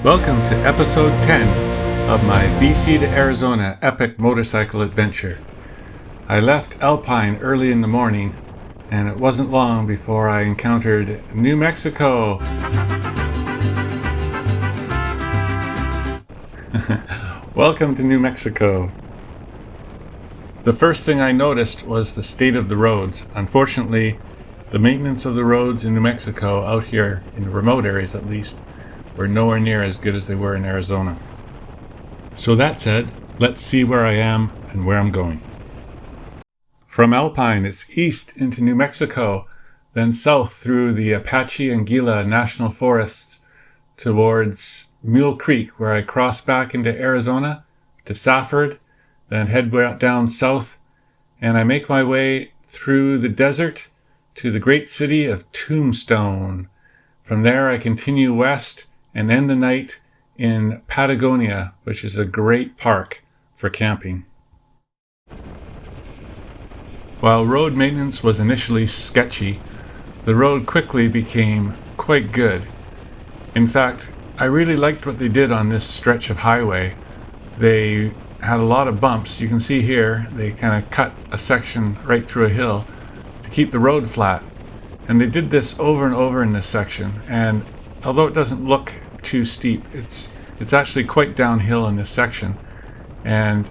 Welcome to episode 10 of my BC to Arizona epic motorcycle adventure. I left Alpine early in the morning, and it wasn't long before I encountered New Mexico. Welcome to New Mexico. The first thing I noticed was the state of the roads. Unfortunately, the maintenance of the roads in New Mexico, out here in the remote areas at least, were nowhere near as good as they were in Arizona. So that said, let's see where I am and where I'm going. From Alpine, it's east into New Mexico, then south through the Apache and Gila National Forests towards Mule Creek, where I cross back into Arizona to Safford, then head down south, and I make my way through the desert to the great city of Tombstone. From there I continue west and end the night in Patagonia, which is a great park for camping. While road maintenance was initially sketchy, the road quickly became quite good. In fact, I really liked what they did on this stretch of highway. They had a lot of bumps. You can see here, they kind of cut a section right through a hill to keep the road flat. And they did this over and over in this section. And although it doesn't look too steep, it's actually quite downhill in this section. And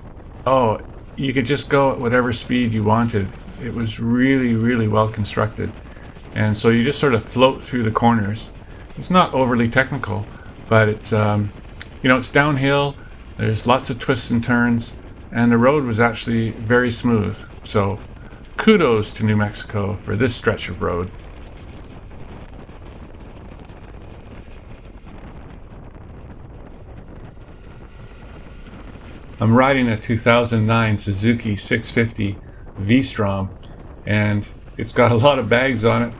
you could just go at whatever speed you wanted. It was really, really well constructed. And so you just sort of float through the corners. It's not overly technical, but it's it's downhill. There's lots of twists and turns, and the road was actually very smooth. So kudos to New Mexico for this stretch of road. I'm riding a 2009 Suzuki 650 V-Strom, and it's got a lot of bags on it,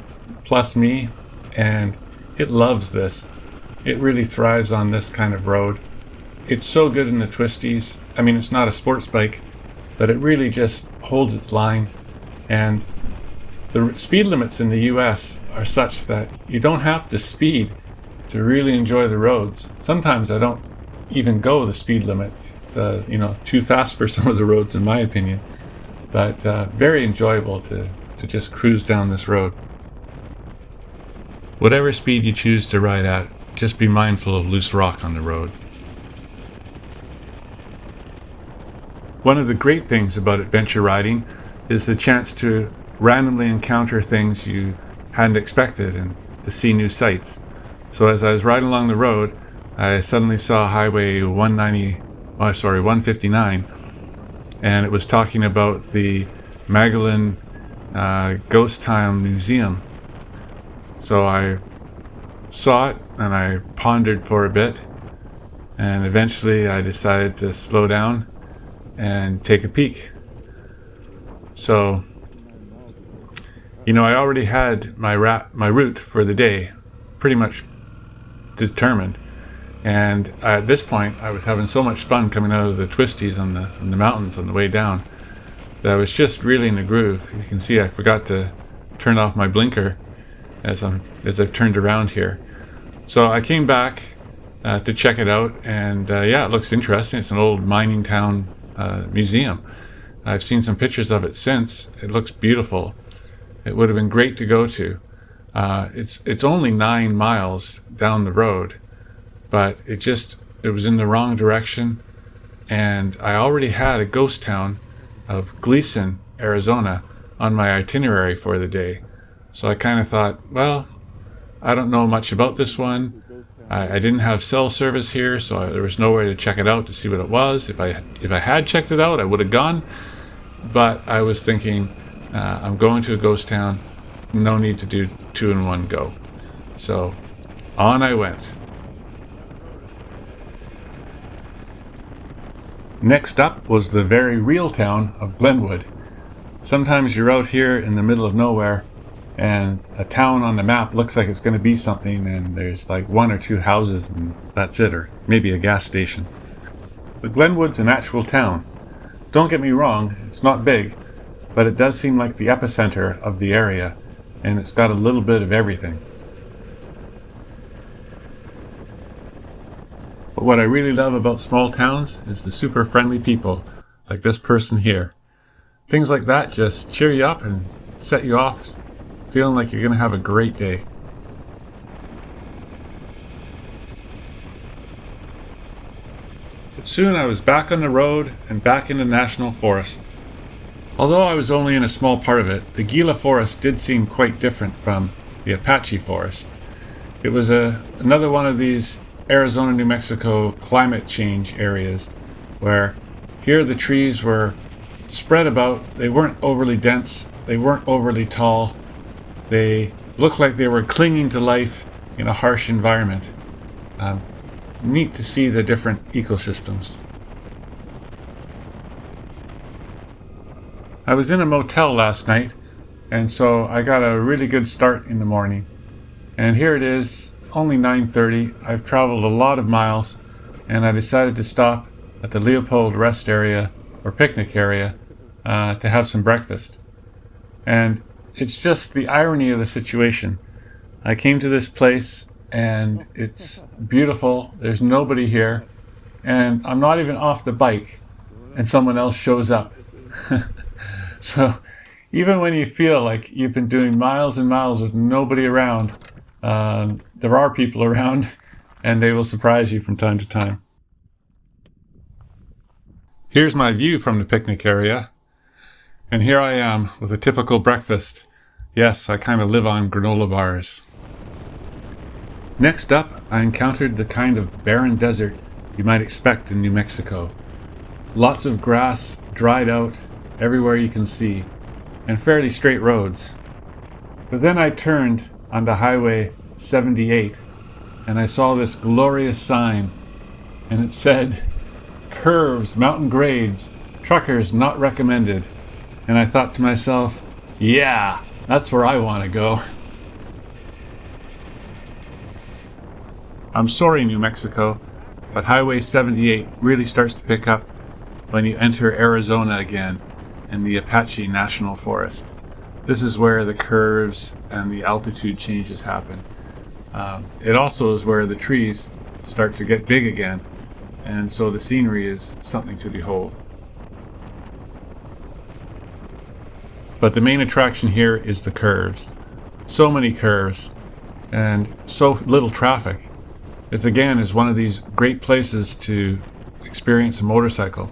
plus me, and it loves this. It really thrives on this kind of road. It's so good in the twisties. I mean, it's not a sports bike, but it really just holds its line. And the speed limits in the US are such that you don't have to speed to really enjoy the roads. Sometimes I don't even go the speed limit. It's too fast for some of the roads in my opinion, but very enjoyable to just cruise down this road. Whatever speed you choose to ride at, just be mindful of loose rock on the road. One of the great things about adventure riding is the chance to randomly encounter things you hadn't expected and to see new sights. So as I was riding along the road, I suddenly saw Highway 159, and it was talking about the Magdalene Ghost Town Museum. So I saw it and I pondered for a bit, and eventually I decided to slow down and take a peek. So, I already had my route for the day pretty much determined. And at this point, I was having so much fun coming out of the twisties on the mountains on the way down that I was just really in the groove. You can see I forgot to turn off my blinker as I've turned around here. So I came back to check it out, and it looks interesting. It's an old mining town museum. I've seen some pictures of it since. It looks beautiful. It would have been great to go to. It's only 9 miles down the road, but it was in the wrong direction, and I already had a ghost town of Gleeson, Arizona, on my itinerary for the day. So I kind of thought, well, I don't know much about this one. I didn't have cell service here, so there was no way to check it out to see what it was. If I had checked it out, I would have gone. But I was thinking, I'm going to a ghost town, no need to do 2 in 1 go. So on I went. Next up was the very real town of Glenwood. Sometimes you're out here in the middle of nowhere, and a town on the map looks like it's going to be something, and there's like 1 or 2 houses and that's it, or maybe a gas station. But Glenwood's an actual town. Don't get me wrong, it's not big, but it does seem like the epicenter of the area, and it's got a little bit of everything. But what I really love about small towns is the super friendly people, like this person here. Things like that just cheer you up and set you off feeling like you're going to have a great day. But soon I was back on the road and back in the National Forest. Although I was only in a small part of it, the Gila Forest did seem quite different from the Apache Forest. It was another one of these Arizona, New Mexico climate change areas where here the trees were spread about. They weren't overly dense, they weren't overly tall. They looked like they were clinging to life in a harsh environment. Neat to see the different ecosystems. I was in a motel last night, and so I got a really good start in the morning. And here it is, only 9:30. I've traveled a lot of miles, and I decided to stop at the Leopold rest area or picnic area to have some breakfast. And it's just the irony of the situation. I came to this place and it's beautiful. There's nobody here, and I'm not even off the bike, and someone else shows up. So even when you feel like you've been doing miles and miles with nobody around, there are people around, and they will surprise you from time to time. Here's my view from the picnic area, and here I am with a typical breakfast. Yes, I kind of live on granola bars. Next up, I encountered the kind of barren desert you might expect in New Mexico. Lots of grass, dried out, everywhere you can see, and fairly straight roads. But then I turned onto Highway 78, and I saw this glorious sign, and it said, "Curves, mountain grades, truckers not recommended." And I thought to myself, yeah, that's where I want to go. I'm sorry, New Mexico, but Highway 78 really starts to pick up when you enter Arizona again and the Apache National Forest. This is where the curves and the altitude changes happen. It also is where the trees start to get big again, and so the scenery is something to behold. But the main attraction here is the curves. So many curves and so little traffic. It again is one of these great places to experience a motorcycle.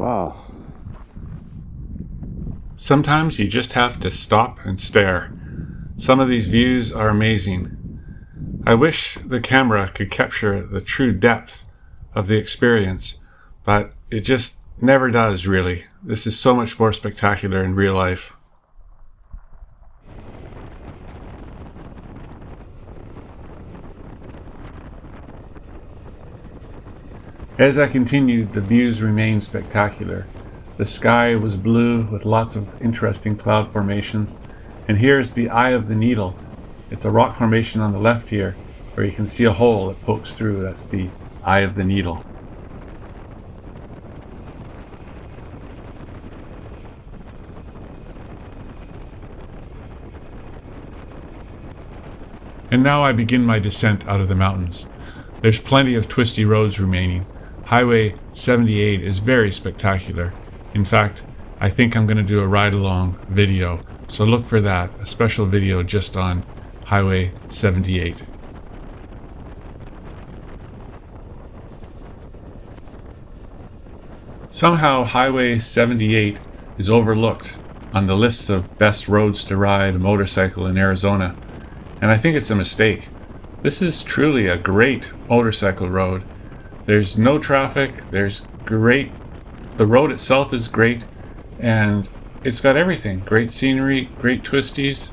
Wow. Sometimes you just have to stop and stare. Some of these views are amazing. I wish the camera could capture the true depth of the experience, but it just never does, really. This is so much more spectacular in real life. As I continued, the views remained spectacular. The sky was blue with lots of interesting cloud formations. And here's the Eye of the Needle. It's a rock formation on the left here, where you can see a hole that pokes through. That's the Eye of the Needle. And now I begin my descent out of the mountains. There's plenty of twisty roads remaining. Highway 78 is very spectacular. In fact, I think I'm going to do a ride-along video, so look for that, a special video just on Highway 78. Somehow Highway 78 is overlooked on the lists of best roads to ride a motorcycle in Arizona, and I think it's a mistake. This is truly a great motorcycle road. There's no traffic, the road itself is great, and it's got everything. Great scenery, great twisties.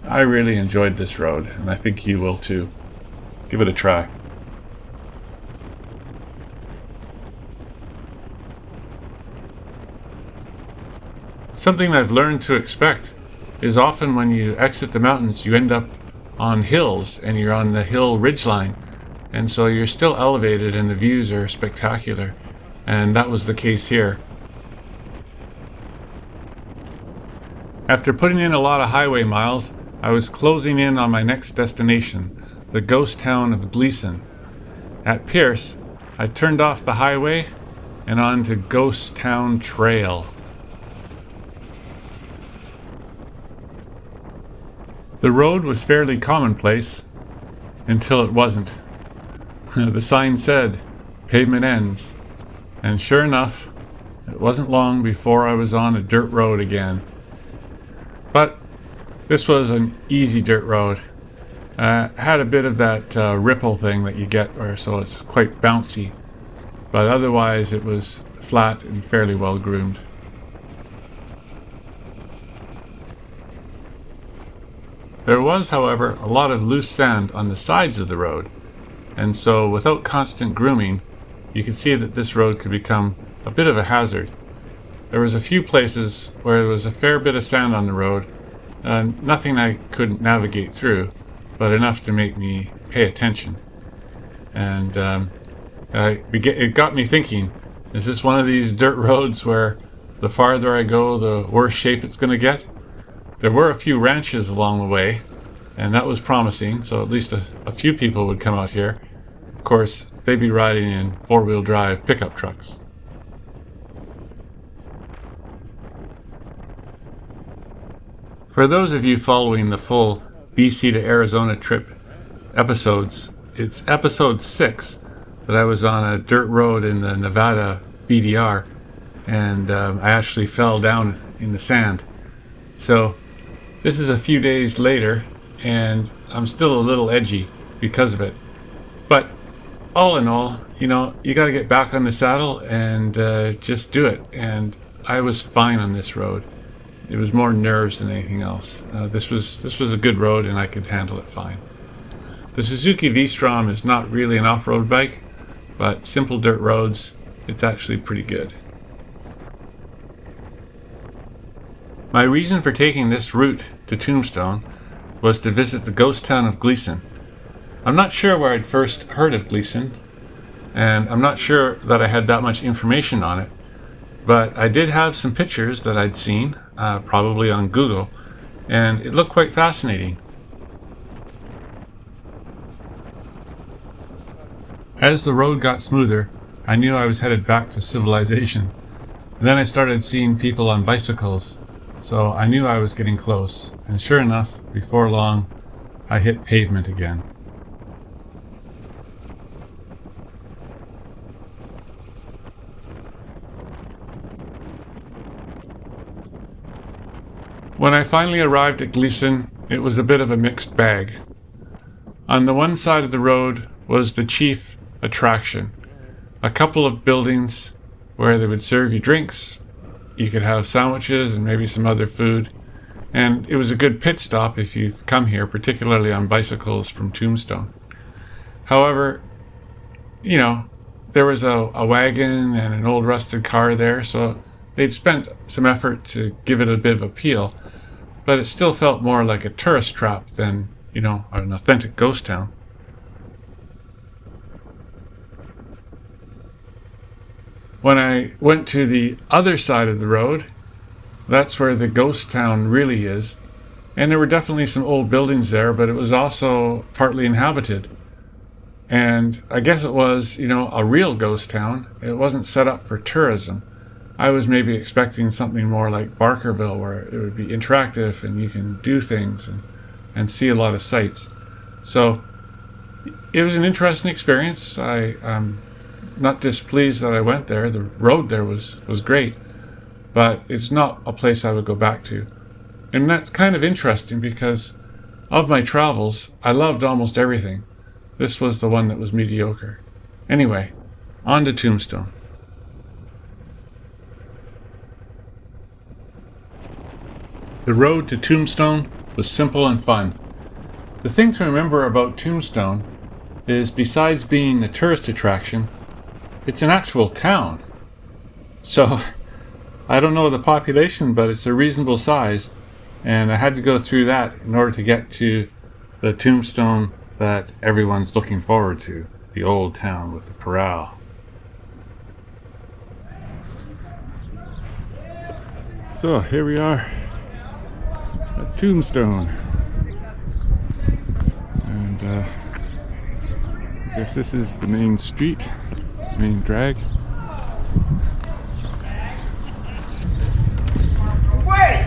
I really enjoyed this road, and I think you will too. Give it a try. Something I've learned to expect is often when you exit the mountains, you end up on hills, and you're on the hill ridgeline, and so you're still elevated and the views are spectacular, and that was the case here. After putting in a lot of highway miles, I was closing in on my next destination, the ghost town of Gleeson. At Pierce, I turned off the highway and onto Ghost Town Trail. The road was fairly commonplace until it wasn't. The sign said, "Pavement ends," and sure enough, it wasn't long before I was on a dirt road again. But this was an easy dirt road. Had a bit of that ripple thing that you get, so it's quite bouncy, but otherwise it was flat and fairly well groomed. There was, however, a lot of loose sand on the sides of the road, and so without constant grooming, you could see that this road could become a bit of a hazard. There was a few places where there was a fair bit of sand on the road, nothing I couldn't navigate through, but enough to make me pay attention. And it got me thinking, is this one of these dirt roads where the farther I go, the worse shape it's going to get? There were a few ranches along the way, and that was promising, so at least a few people would come out here. Of course, they'd be riding in four-wheel drive pickup trucks. For those of you following the full BC to Arizona trip episodes, it's episode 6 that I was on a dirt road in the Nevada BDR, and I actually fell down in the sand. So this is a few days later, and I'm still a little edgy because of it. But all in all, you got to get back on the saddle and just do it. And I was fine on this road. It was more nerves than anything else. This was a good road, and I could handle it fine. The Suzuki V-Strom is not really an off-road bike, but simple dirt roads, it's actually pretty good. My reason for taking this route to Tombstone was to visit the ghost town of Gleeson. I'm not sure where I'd first heard of Gleeson, and I'm not sure that I had that much information on it, but I did have some pictures that I'd seen, probably on Google, and it looked quite fascinating. As the road got smoother, I knew I was headed back to civilization. And then I started seeing people on bicycles, so I knew I was getting close, and sure enough, before long, I hit pavement again. When I finally arrived at Gleeson, it was a bit of a mixed bag. On the one side of the road was the chief attraction, a couple of buildings where they would serve you drinks, you could have sandwiches and maybe some other food, and it was a good pit stop if you come here, particularly on bicycles from Tombstone. However, there was a wagon and an old rusted car there, so they'd spent some effort to give it a bit of appeal, but it still felt more like a tourist trap than, an authentic ghost town. When I went to the other side of the road, that's where the ghost town really is. And there were definitely some old buildings there, but it was also partly inhabited. And I guess it was, a real ghost town. It wasn't set up for tourism. I was maybe expecting something more like Barkerville, where it would be interactive and you can do things and see a lot of sights. So it was an interesting experience. I'm not displeased that I went there. The road there was great, but it's not a place I would go back to. And that's kind of interesting because of my travels, I loved almost everything. This was the one that was mediocre. Anyway, on to Tombstone. The road to Tombstone was simple and fun. The thing to remember about Tombstone is, besides being a tourist attraction, it's an actual town. So, I don't know the population, but it's a reasonable size, and I had to go through that in order to get to the Tombstone that everyone's looking forward to, the old town with the corral. So, here we are at Tombstone, and I guess this is the main street, main drag. Wait!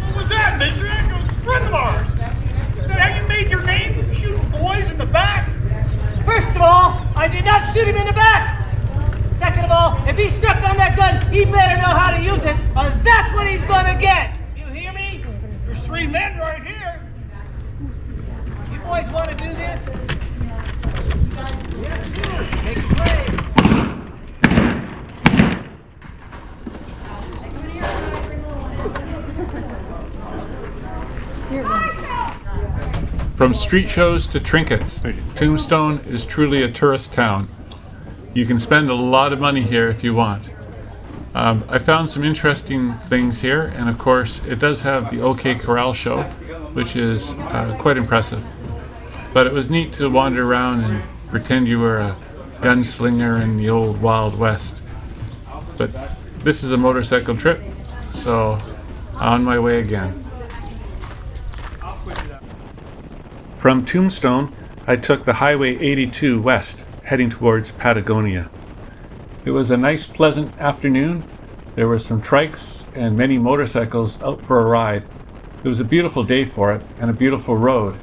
What was that, mister? That was a friend of ours. Is that how you made your name? Shooting boys in the back? First of all, I did not shoot him in the back. Second of all, if he stepped on that gun, he better know how to use it, or that's what he's gonna get. You hear me? There's 3 men right here. You boys want to do this? Make it play. From street shows to trinkets, Tombstone is truly a tourist town. You can spend a lot of money here if you want. I found some interesting things here, and of course it does have the OK Corral show, which is quite impressive. But it was neat to wander around and pretend you were a gunslinger in the old Wild West. But this is a motorcycle trip, so on my way again. From Tombstone, I took the Highway 82 west, heading towards Patagonia. It was a nice, pleasant afternoon. There were some trikes and many motorcycles out for a ride. It was a beautiful day for it, and a beautiful road.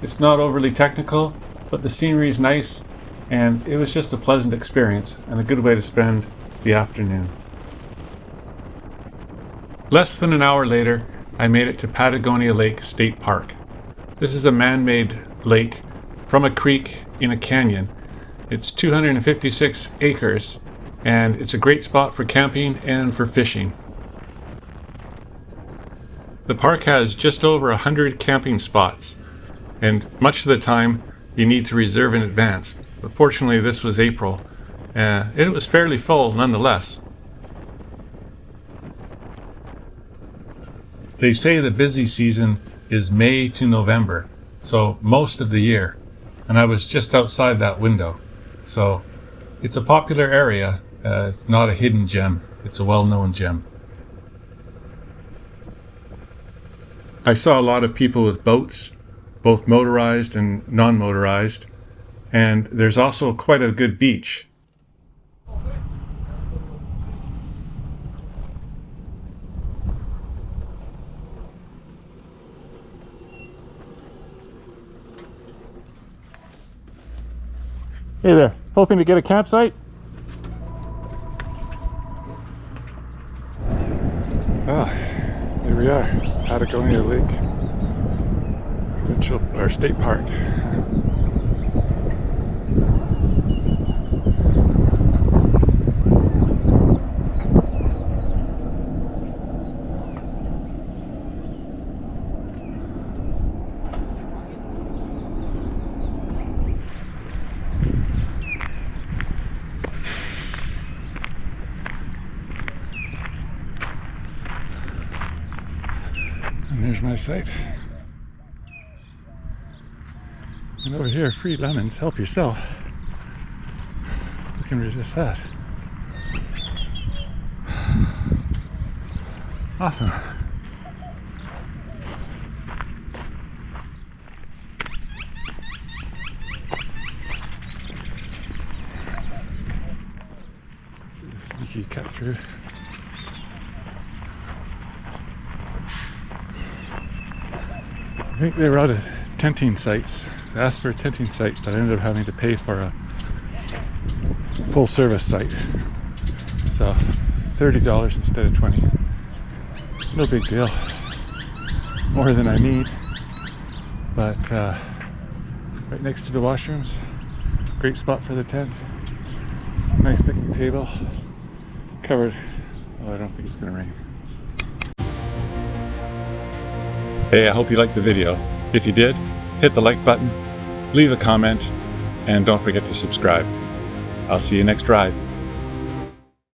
It's not overly technical, but the scenery is nice, and it was just a pleasant experience and a good way to spend the afternoon. Less than an hour later, I made it to Patagonia Lake State Park. This is a man-made lake from a creek in a canyon. It's 256 acres, and it's a great spot for camping and for fishing. The park has just over 100 camping spots, and much of the time you need to reserve in advance. But fortunately, this was April, and it was fairly full nonetheless. They say the busy season is May to November, so most of the year, and I was just outside that window. So it's a popular area. It's not a hidden gem, it's a well-known gem. I saw a lot of people with boats, both motorized and non-motorized, and there's also quite a good beach. Hey there, hoping to get a campsite? Ah, here we are, Patagonia Lake State Park. And there's my site. And over here, free lemons, help yourself. Who can resist that? Awesome. Sneaky cut through. I think they were out of tenting sites. I asked for a tenting site, but I ended up having to pay for a full service site. So $30 instead of $20. No big deal. More than I need. But right next to the washrooms. Great spot for the tent. Nice picnic table. Covered. Oh, I don't think it's gonna rain. Hey, I hope you liked the video. If you did, hit the like button, leave a comment, and don't forget to subscribe. I'll see you next ride.